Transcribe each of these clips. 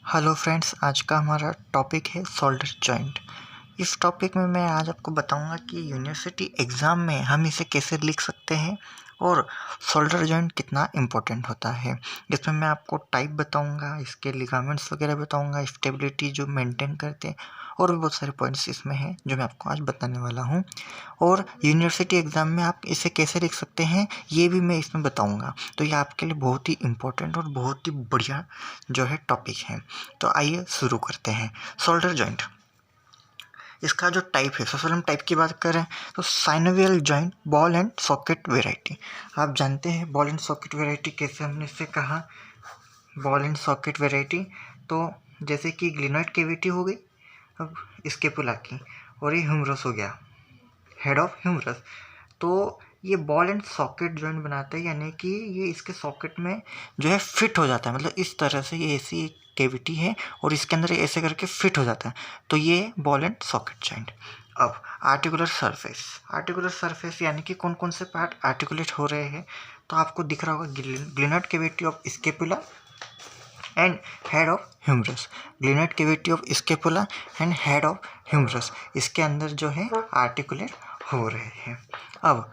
Hello friends, आज का हमारा टॉपिक है शोल्डर जॉइंट। इस टॉपिक में मैं आज आपको बताऊंगा कि यूनिवर्सिटी एग्ज़ाम में हम इसे कैसे लिख सकते हैं और शोल्डर जॉइंट कितना इम्पोर्टेंट होता है। इसमें मैं आपको टाइप बताऊंगा, इसके लिगामेंट्स वगैरह बताऊंगा, स्टेबिलिटी जो मेंटेन करते हैं, और भी बहुत सारे पॉइंट्स इसमें हैं जो मैं आपको आज बताने वाला हूं। और यूनिवर्सिटी एग्ज़ाम में आप इसे कैसे लिख सकते हैं ये भी मैं इसमें बताऊंगा। तो ये आपके लिए बहुत ही इम्पोर्टेंट और बहुत ही बढ़िया जो है टॉपिक है। तो आइए शुरू करते हैं। शोल्डर जॉइंट, इसका जो टाइप है, सबसे हम टाइप की बात करें तो synovial joint ball and socket variety. आप जानते हैं बॉल एंड सॉकेट वेराइटी कैसे हमने इसे कहा। बॉल एंड सॉकेट वेराइटी तो जैसे कि ग्लिनॉइड कैविटी हो गई अब स्केपुला की, और ये ह्यूमरस हो गया, हेड ऑफ ह्यूमरस। तो ये बॉल एंड सॉकेट जॉइंट बनाता है, यानी कि ये इसके सॉकेट में जो है फिट हो जाता है। मतलब इस तरह से ये ऐसी एक कैविटी है और इसके अंदर ऐसे करके फिट हो जाता है। तो ये बॉल एंड सॉकेट जॉइंट। अब आर्टिकुलर सरफेस, आर्टिकुलर सरफेस यानी कि कौन कौन से पार्ट आर्टिकुलेट हो रहे हैं। तो आपको दिख रहा होगा glenoid cavity of scapula and head of humerus. Glenoid cavity of scapula and head of humerus, इसके अंदर जो है आर्टिकुलेट हो रहे हैं। अब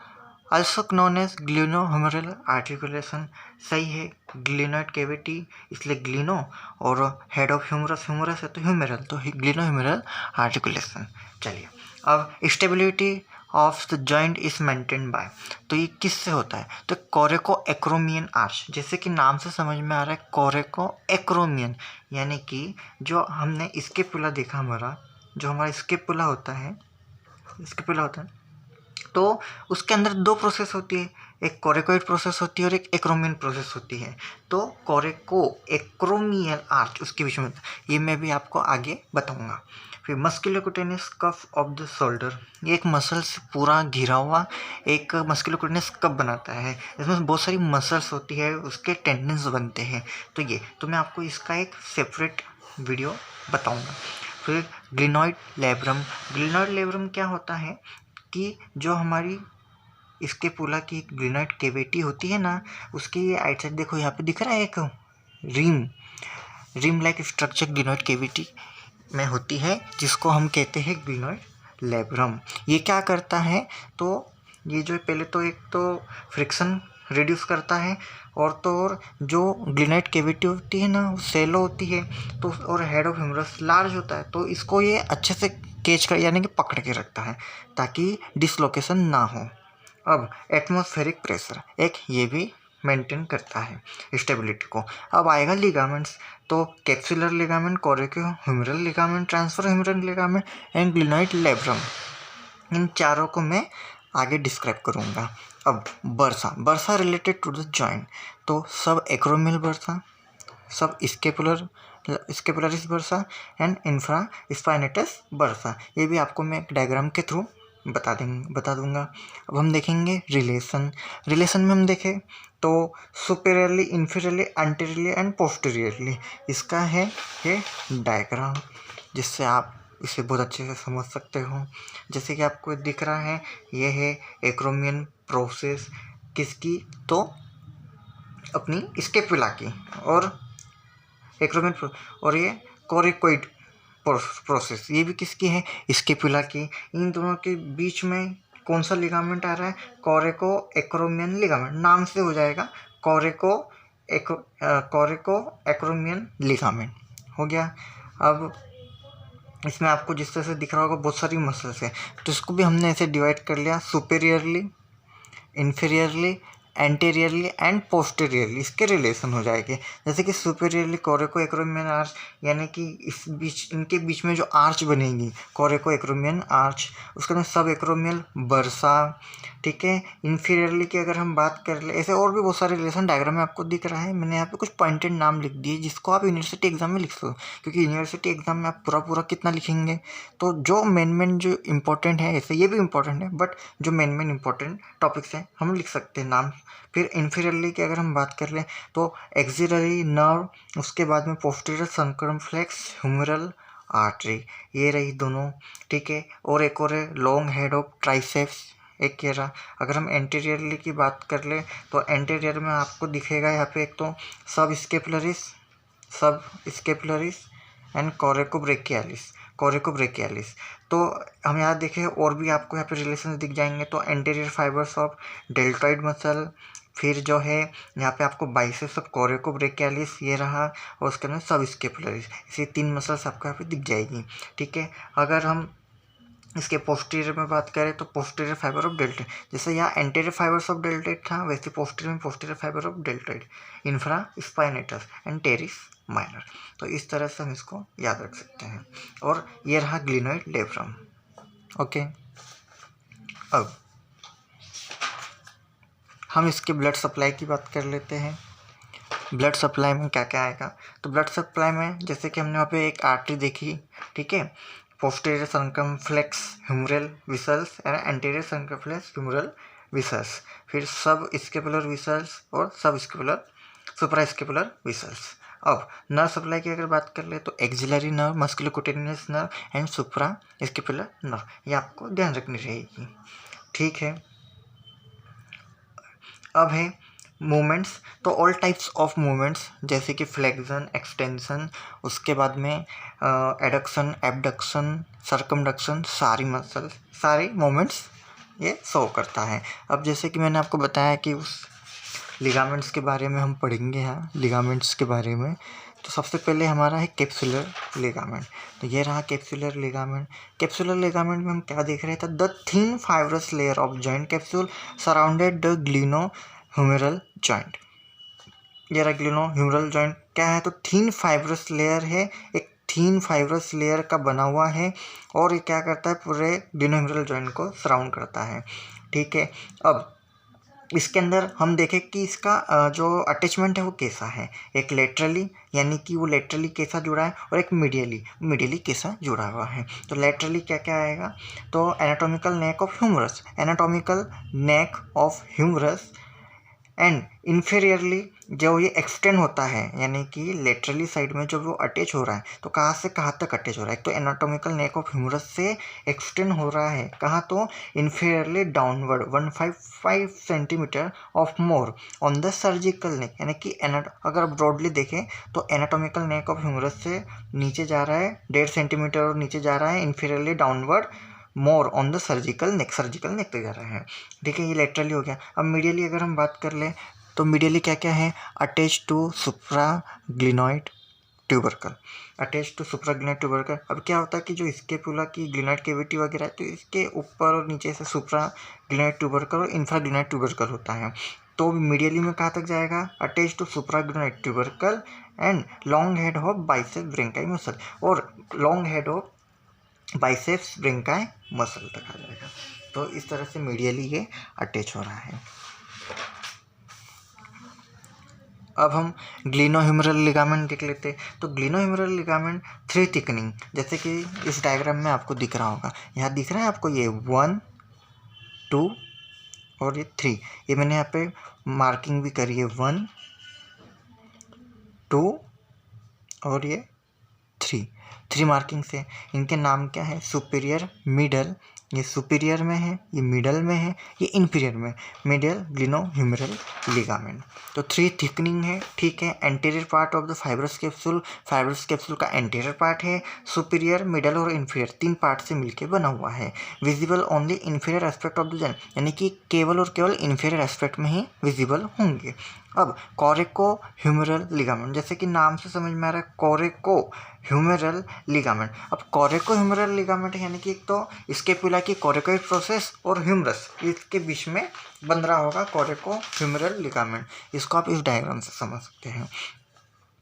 also known as glenohumeral articulation, सही है। ग्लिनॉइड कैविटी इसलिए ग्लिनो, और हेड ऑफ ह्यूमरस, ह्यूमरस है तो ह्यूमेरल, तो ग्लिनोह्यूमरल आर्टिकुलेशन। चलिए, अब stability of the joint is maintain by, तो ये किससे होता है? तो कोरेको एक्रोमियन आर्च, जैसे कि नाम से समझ में आ रहा है, कोरेको एक्रोमियन, यानी कि जो हमने स्केपुला देखा, हमारा स्केपुला होता है, स्केपुला होता है, तो उसके अंदर दो प्रोसेस होती है, एक कोरेकोइड प्रोसेस होती है और एक एक्रोमियन प्रोसेस होती है। तो कोरेको एक्रोमियल आर्च उसके बीच में, ये मैं भी आपको आगे बताऊंगा। फिर musculocutaneous cuff of the shoulder, ये एक मसल से पूरा घिरा हुआ एक मस्कुलोक्यूटेनियस कफ बनाता है। इसमें बहुत सारी मसल्स होती है, उसके टेंडन्स बनते हैं। तो मैं आपको इसका एक सेपरेट वीडियो बताऊंगा। फिर ग्लिनॉइड लेब्रम, ग्लिनॉइड लेब्रम क्या होता है कि जो हमारी स्केपुला की ग्लिनॉइड कैविटी होती है ना, उसकी ये आइट साइड देखो, यहाँ पे दिख रहा है एक rim like structure glenoid cavity में होती है, जिसको हम कहते हैं ग्लिनॉइड लेब्रम। ये क्या करता है, तो ये जो पहले तो एक तो फ्रिक्शन रिड्यूस करता है, और तो और जो ग्लिनॉइड कैविटी होती है ना वो सेलो होती है, तो और हेड ऑफ ह्यूमरस लार्ज होता है, तो इसको ये अच्छे से कैच कर यानी कि पकड़ के रखता है ताकि डिसलोकेशन ना हो। अब एटमॉस्फेरिक प्रेशर एक ये भी मेंटेन करता है स्टेबिलिटी को। अब आएगा लिगामेंट्स, तो capsular ligament, coracohumeral ligament, transverse humeral ligament and glenoid labrum, इन चारों को मैं आगे डिस्क्राइब करूँगा। अब bursa, bursa related to the joint, तो subacromial bursa, subscapularis bursa and infraspinatus bursa, ये भी आपको मैं एक डायग्राम के थ्रू बता दूंगा। अब हम देखेंगे रिलेशन में हम देखें तो सुपेरियरली, इंफीरियरली, एंटीरियरली एंड पोस्टीरियरली, इसका है ये डायग्राम, जिससे आप इसे बहुत अच्छे से समझ सकते हो। जैसे कि आपको दिख रहा है, ये है एक्रोमियन प्रोसेस किसकी, तो अपनी स्केपुला की, और एक्रोमियन, और ये कोरिकोइड प्रोसेस ये भी किसकी है, स्केपुला की। इन दोनों के बीच में कौन सा लिगामेंट आ रहा है, कोरेको एक्रोमियन लिगामेंट, नाम से हो जाएगा कोरेको एक्रोमियन लिगामेंट हो गया। अब इसमें आपको जिस तरह से दिख रहा होगा बहुत सारी मसल्स है, तो इसको भी हमने ऐसे डिवाइड कर लिया, सुपेरियरली, इंफीरियरली, एंटीरियरली एंड पोस्टीरियरली, इसके रिलेशन हो जाएंगे। जैसे कि सुपेरियरली कोरेको एक्रोमियन आर्च, यानी कि इनके बीच में जो आर्च बनेगी कोरेको एक्रोमियन आर्च, उसके अंदर सब एक्रोमियल बर्सा, ठीक है। इंफीरियरली की अगर हम बात कर ले, ऐसे और भी बहुत सारे रिलेशन डायग्राम में आपको दिख रहा है। मैंने यहाँ पे कुछ पॉइंटेड नाम लिख दिए जिसको आप यूनिवर्सिटी एग्जाम में लिख सकते हो, क्योंकि यूनिवर्सिटी एग्जाम में आप पूरा कितना लिखेंगे, तो जो मेन जो इंपॉर्टेंट है, ऐसे ये भी इंपॉर्टेंट है, बट जो मेन इंपॉर्टेंट टॉपिक्स हैं हम लिख सकते हैं नाम। फिर इंफीरियरली की अगर हम बात कर लें तो एक्सिलरी नर्व, उसके बाद में पोस्टीरियर सर्कमफ्लेक्स ह्यूमरल आर्टरी, ये रही दोनों, ठीक है। और एक और है लॉन्ग हेड ऑफ ट्राइसेप्स, एक कह रहा। अगर हम एंटीरियरली की बात कर ले तो एंटीरियर में आपको दिखेगा यहाँ पे एक तो सब सब स्केपुलरिस एंड कोरेकोब्रेकियालिस। तो हम यहाँ देखें और भी आपको यहाँ पे रिलेशन दिख जाएंगे। तो anterior fibres of deltoid muscle, फिर जो है यहाँ पे आपको बाइसेप्स ऑफ कोरेकोब्रेकियालिस ये रहा, और उसके अंदर सब स्केपुलरिस, इसी 3 मसल्स आपको यहाँ पे दिख जाएगी। ठीक है, अगर हम इसके पोस्टीरियर में बात करें तो पोस्टीरियर फाइबर ऑफ डेल्टॉइड, जैसे यहाँ एंटीरियर फाइबर्स ऑफ डेल्टॉइड था, वैसे पोस्टीरियर में posterior fibre of deltoid, infra spinatus and teres minor. तो इस तरह से हम इसको याद रख सकते हैं। और ये रहा ग्लिनोइड लेब्रम। ओके, अब हम इसके ब्लड सप्लाई की बात कर लेते हैं। ब्लड सप्लाई में क्या क्या आएगा? तो ब्लड सप्लाई में जैसे कि हमने वहाँ पे एक आर्टरी देखी, ठीक है, posterior circumflex humeral vessels and anterior circumflex humeral vessels, फिर सब स्केपुलर विसल्स और sub scapular supra scapular vessels. अब नर्व सप्लाई की अगर बात कर ले तो axillary nerve, musculocutaneous nerve and supra scapular nerve, ये आपको ध्यान रखनी रहेगी। ठीक है, अब है मूवमेंट्स। तो ऑल टाइप्स ऑफ मूवमेंट्स जैसे कि फ्लेक्शन, एक्सटेंशन, उसके बाद में एडक्शन, एबडक्शन, सर्कमडक्शन, सारी मसल्स, सारे मूवमेंट्स ये शो करता है। अब जैसे कि मैंने आपको बताया कि उस लिगामेंट्स के बारे में हम पढ़ेंगे यहाँ, लिगामेंट्स के बारे में। तो सबसे पहले हमारा है कैप्सुलर लिगामेंट। तो ये रहा कैप्सुलर लिगामेंट। कैप्सुलर लिगामेंट में हम क्या देख रहे थे? The thin fibrous layer of joint capsule surrounded the glenohumeral joint. ये रहा ग्लिनो ह्यूमरल जॉइंट क्या है? तो थिन फाइब्रस लेयर है, एक थिन फाइब्रस लेयर का बना हुआ है, और ये क्या करता है? पूरे ग्लिनो ह्यूमरल जॉइंट को सराउंड करता है। ठीक है, अब इसके अंदर हम देखें कि इसका जो अटैचमेंट है वो कैसा है। एक लेटरली, यानी कि वो लेटरली कैसा जुड़ा है, और एक मीडियली कैसा जुड़ा हुआ है। तो लेटरली क्या क्या आएगा? तो anatomical neck of humerus, anatomical neck of humerus, and inferiorly जो ये एक्सटेंड होता है, यानी कि लेटरली साइड में जो वो अटैच हो रहा है, तो कहाँ से कहाँ तक अटैच हो रहा है? तो एनाटॉमिकल नेक ऑफ ह्यूमरस से एक्सटेंड हो रहा है कहाँ? तो inferiorly downward 155 centimetre of more on the surgical neck, यानी कि अगर ब्रॉडली देखें तो एनाटॉमिकल नेक ऑफ ह्यूमरस से नीचे जा रहा है 1.5 सेंटीमीटर और नीचे जा रहा है inferiorly downward more on the surgical neck तक जा रहा है। ठीक है, ये लेटरली हो गया। अब मीडियली अगर हम बात कर लें तो मीडियली क्या क्या है? Attach to supra glenoid tubercle, attach to supra glenoid tubercle. अब क्या होता है कि जो स्केपुला की ग्लिनॉइड कैविटी वगैरह है, तो इसके ऊपर और नीचे से सुप्रा ग्लिनॉइड ट्यूबरकल और इंफ्रा ग्लिनॉइड ट्यूबरकल होता है। तो मीडियली में कहाँ तक जाएगा? Attach to supra glenoid tubercle and long head of biceps brachii muscle, और long head of biceps brachii muscle तक आ जाएगा। तो इस तरह से मीडियली ये अटैच हो रहा है। अब हम ग्लिनोह्यूमरल लिगामेंट देख लेते हैं। तो ग्लिनोह्यूमरल लिगामेंट 3 थिकनिंग, जैसे कि इस डायग्राम में आपको दिख रहा होगा, यहाँ दिख रहा है आपको ये 1, 2 और ये 3। ये मैंने यहाँ पे मार्किंग भी करी है, 1, 2 और ये 3 मार्किंग से। इनके नाम क्या है? सुपीरियर, मिडल, ये सुपीरियर में है, ये मिडल में है, ये इन्फीरियर में, मिडियल ग्लिनोह्यूमरल लिगामेंट। तो 3 थिकनिंग है। ठीक है, anterior part of the fibrous capsule का एंटीरियर पार्ट है, सुपीरियर, मिडल और इन्फीरियर 3 पार्ट से मिलकर बना हुआ है। Visible only inferior aspect of the joint, यानी कि केवल और केवल इन्फीरियर एस्पेक्ट में ही विजिबल होंगे। अब कोरेको ह्यूमरल लिगामेंट, जैसे कि नाम से समझ में आ रहा है, कोरेको ह्यूमरल लिगामेंट। अब कोरेको ह्यूमरल लिगामेंट यानी कि एक तो स्केपुला की कोरेकोइड प्रोसेस और ह्यूमरस इसके बीच में बन रहा होगा कोरेको ह्यूमरल लिगामेंट। इसको आप इस डायग्राम से समझ सकते हैं।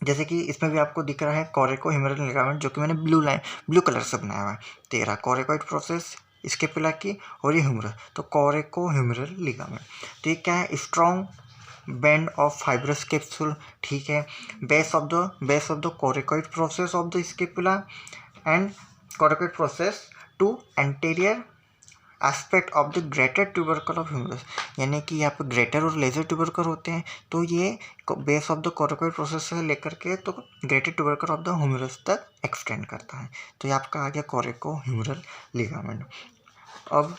जैसे कि इसमें भी आपको दिख रहा है कोरेको ह्यूमरल लिगामेंट, जो कि मैंने ब्लू कलर से बनाया हुआ है। तेरा कोरेकोइड प्रोसेस स्केपुला की और ये ह्यूमरस, तो कोरेको ह्यूमरल लिगामेंट। तो ये क्या है? Strong band of fibrous capsule. ठीक है, base of the coracoid process of the scapula and coracoid process to anterior aspect of the greater tubercle of humerus, यानी कि यहाँ पे ग्रेटर और लेजर ट्यूबरकल होते हैं। तो ये base of the coracoid process से लेकर के तो greater tubercle of the humerus तक एक्सटेंड करता है। तो ये आपका आ गया कोरेको ह्यूमरल लिगामेंट। अब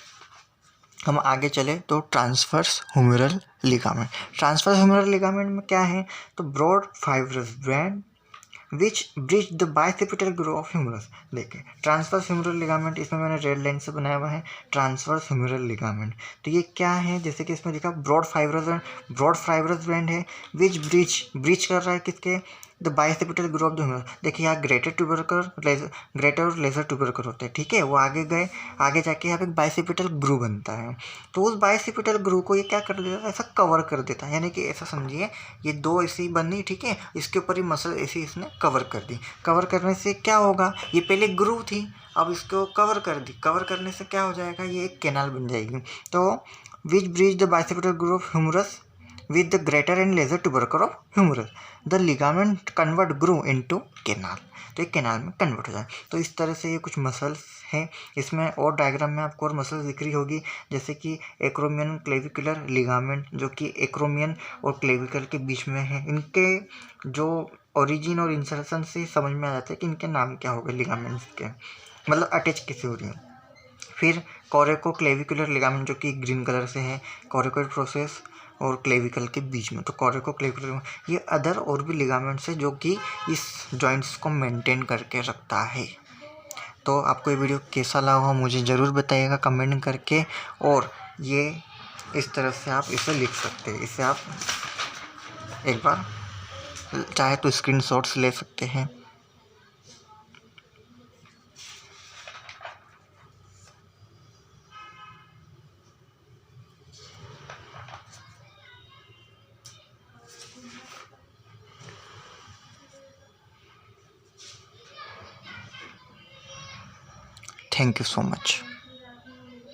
हम आगे चले तो transverse humeral ligament. Transverse humeral ligament में क्या है? तो broad fibrous band which bridge the bicipital groove of humerus. देखिए ट्रांसवर्स ह्यूमरल लिगामेंट, इसमें मैंने रेड लाइन से बनाया हुआ है ट्रांसवर्स ह्यूमरल लिगामेंट। तो ये क्या है, जैसे कि इसमें लिखा ब्रॉड फाइब्रस बैंड है विच ब्रिज कर रहा है किसके, the bicipital groove of the humerus. देखिए यहाँ ग्रेटर और लेजर ट्यूबरकल होते हैं, ठीक है। वो आगे जाके यहाँ पे बाइसेप्टल ग्रूव बनता है। तो उस बाइसेप्टल ग्रूव को ये क्या कर देता है, ऐसा कवर कर देता है, यानी कि ऐसा समझिए ये दो ऐसी बनी, ठीक है, इसके ऊपर ही मसल ऐसी इसने कवर कर दी। कवर करने से क्या होगा, ये पहले ग्रूव थी, अब इसको कवर कर दी। कवर करने से क्या हो जाएगा, ये एक कैनाल बन जाएगी। तो which bridge the bicipital groove of humerus with the greater and lesser tubercle of humerus, the ligament convert groove into canal। तो एक कैनाल में कन्वर्ट हो जाए। तो इस तरह से ये कुछ मसल्स हैं। इसमें और डायग्राम में आपको और मसल्स दिख रही होगी, जैसे कि एक्रोमियन क्लेविकुलर लिगामेंट, जो कि एक्रोमियन और क्लेविकल के बीच में है। इनके जो ओरिजिन और इंसर्शन से समझ में आ जाता है कि इनके नाम क्या हो गए लिगामेंट्स के, मतलब अटैच कैसे हो रही है। फिर कोरेको क्लेविकुलर लिगामेंट, जो कि ग्रीन कलर से है, कोरेकोइड प्रोसेस और क्लेविकल के बीच में। तो कोरेको क्लेविकुलर ये अदर और भी लिगामेंट्स है जो कि इस जॉइंट्स को मेंटेन करके रखता है। तो आपको ये वीडियो कैसा लगा मुझे ज़रूर बताइएगा कमेंट करके। और ये इस तरह से आप इसे लिख सकते हैं। इसे आप एक बार चाहे तो स्क्रीनशॉट्स ले सकते हैं। Thank you so much.